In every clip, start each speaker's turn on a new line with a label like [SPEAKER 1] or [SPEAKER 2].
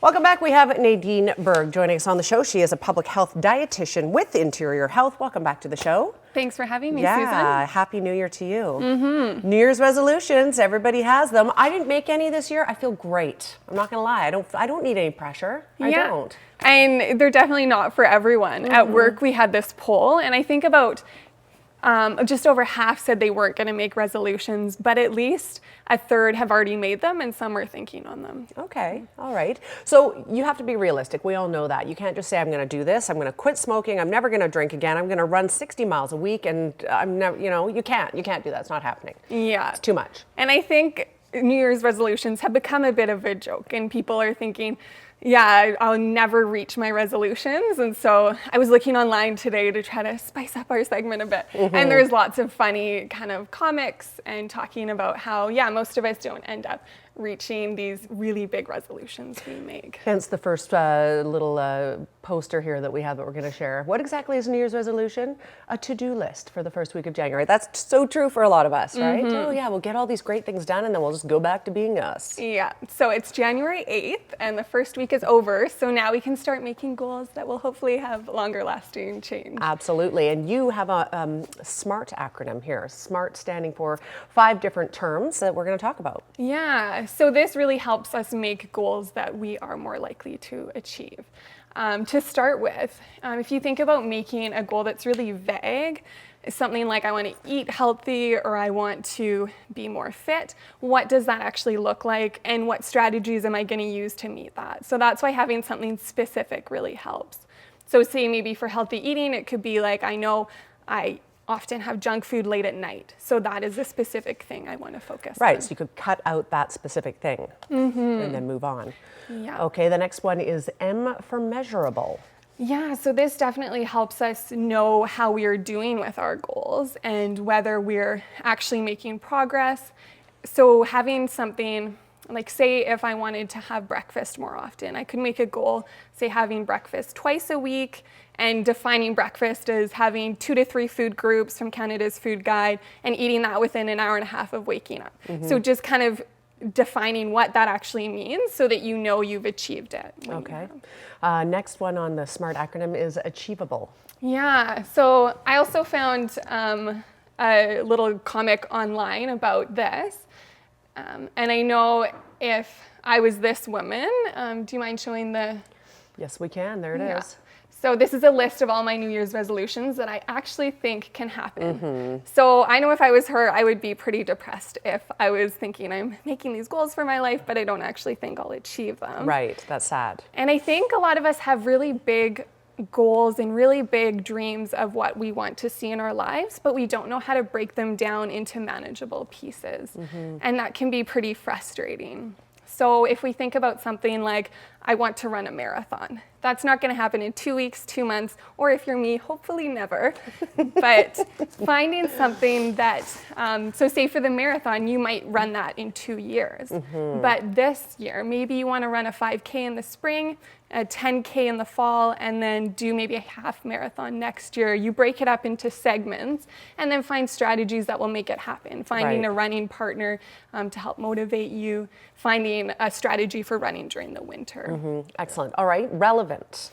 [SPEAKER 1] Welcome back. We have Nadine Baerg joining us on the show. She is a public health dietitian with Interior Health. Welcome back to the show.
[SPEAKER 2] Thanks for having me,
[SPEAKER 1] Susan.
[SPEAKER 2] Yeah,
[SPEAKER 1] Happy New Year to you. New Year's resolutions, everybody has them. I didn't make any this year. I feel great. I'm not gonna lie. I don't need any pressure. I don't.
[SPEAKER 2] And they're definitely not for everyone. At work, we had this poll, and I think about just over half said they weren't going to make resolutions, but at least a third have already made them, and some are thinking on them.
[SPEAKER 1] Okay, all right. So you have to be realistic. We all know that. You can't just say, I'm going to do this, I'm going to quit smoking, I'm never going to drink again, I'm going to run 60 miles a week, and I'm never, you can't do that. It's not happening.
[SPEAKER 2] Yeah.
[SPEAKER 1] It's too much.
[SPEAKER 2] And I think New Year's resolutions have become a bit of a joke, and people are thinking, yeah, I'll never reach my resolutions. And so I was looking online today to try to spice up our segment a bit. And there's lots of funny kind of comics and talking about how, most of us don't end up reaching these really big resolutions we make.
[SPEAKER 1] Hence the first little poster here that we have that we're going to share. What exactly is a New Year's resolution? A to-do list for the first week of January. That's so true for a lot of us, right? Oh yeah, we'll get all these great things done and then we'll just go back to being us.
[SPEAKER 2] Yeah, so it's January 8th and the first week is over. So now we can start making goals that will hopefully have longer lasting change.
[SPEAKER 1] Absolutely, and you have a SMART acronym here. SMART standing for 5 different terms that we're going to talk about.
[SPEAKER 2] Yeah, so this really helps us make goals that we are more likely to achieve. To start with, if you think about making a goal that's really vague, something like I want to eat healthy or I want to be more fit, what does that actually look like and what strategies am I going to use to meet that? So that's why having something specific really helps. So say maybe for healthy eating, it could be like, I know I often have junk food late at night. So that is a specific thing I want to focus on.
[SPEAKER 1] Right, so you could cut out that specific thing and then move on.
[SPEAKER 2] Yeah.
[SPEAKER 1] Okay, the next one is M for measurable.
[SPEAKER 2] Yeah, so this definitely helps us know how we are doing with our goals and whether we're actually making progress. So having something like, say if I wanted to have breakfast more often, I could make a goal, say having breakfast twice a week and defining breakfast as having 2 to 3 food groups from Canada's Food Guide and eating that within an hour and a half of waking up. So just kind of defining what that actually means so that you know you've achieved it.
[SPEAKER 1] Okay. Next one on the SMART acronym is Achievable.
[SPEAKER 2] Yeah, so I also found a little comic online about this. And I know if I was this woman, do you mind showing the?
[SPEAKER 1] Yes, we can. There it is.
[SPEAKER 2] So this is a list of all my New Year's resolutions that I actually think can happen. So I know if I was her, I would be pretty depressed if I was thinking I'm making these goals for my life, but I don't actually think I'll achieve them.
[SPEAKER 1] Right, that's sad.
[SPEAKER 2] And I think a lot of us have really big goals and really big dreams of what we want to see in our lives, but we don't know how to break them down into manageable pieces. And that can be pretty frustrating. So if we think about something like, I want to run a marathon, that's not going to happen in 2 weeks, 2 months, or if you're me, hopefully never. But finding something that, so say for the marathon, you might run that in 2 years. But this year, maybe you want to run a 5K in the spring, a 10K in the fall, and then do maybe a half marathon next year. You break it up into segments and then find strategies that will make it happen. Finding a running partner to help motivate you, finding a strategy for running during the winter.
[SPEAKER 1] Excellent. All right, relevant.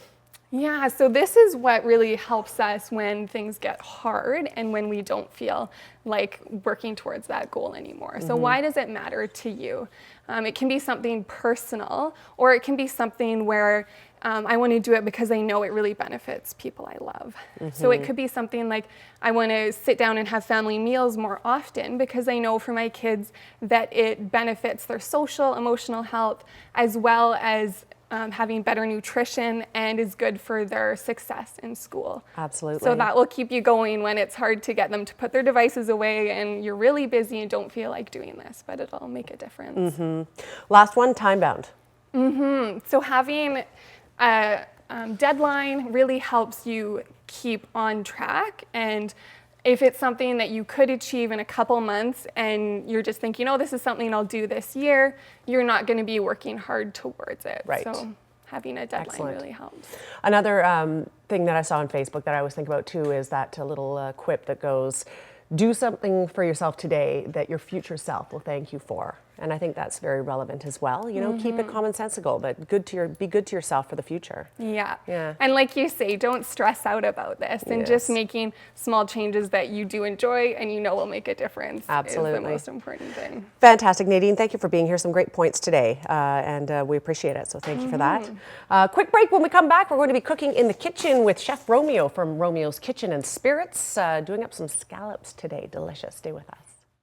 [SPEAKER 2] Yeah, so this is what really helps us when things get hard and when we don't feel like working towards that goal anymore. So why does it matter to you? It can be something personal, or it can be something where I want to do it because I know it really benefits people I love. So it could be something like I want to sit down and have family meals more often because I know for my kids that it benefits their social, emotional health, as well as having better nutrition and is good for their success in school.
[SPEAKER 1] Absolutely.
[SPEAKER 2] So that will keep you going when it's hard to get them to put their devices away and you're really busy and don't feel like doing this, but it'll make a difference.
[SPEAKER 1] Last one, time bound.
[SPEAKER 2] So having a deadline really helps you keep on track, and if it's something that you could achieve in a couple months and you're just thinking, oh, this is something I'll do this year, you're not going to be working hard towards it.
[SPEAKER 1] Right.
[SPEAKER 2] So having a deadline really helps.
[SPEAKER 1] Another thing that I saw on Facebook that I always think about too is that little quip that goes, do something for yourself today that your future self will thank you for. And I think that's very relevant as well. You know, keep it commonsensical, but be good to yourself for the future.
[SPEAKER 2] Yeah.
[SPEAKER 1] Yeah.
[SPEAKER 2] And like you say, don't stress out about this, and just making small changes that you do enjoy and you know will make a difference is the most important thing.
[SPEAKER 1] Fantastic, Nadine. Thank you for being here. Some great points today, and we appreciate it. So thank you for that. Quick break. When we come back, we're going to be cooking in the kitchen with Chef Romeo from Romeo's Kitchen and Spirits, doing up some scallops today. Delicious. Stay with us.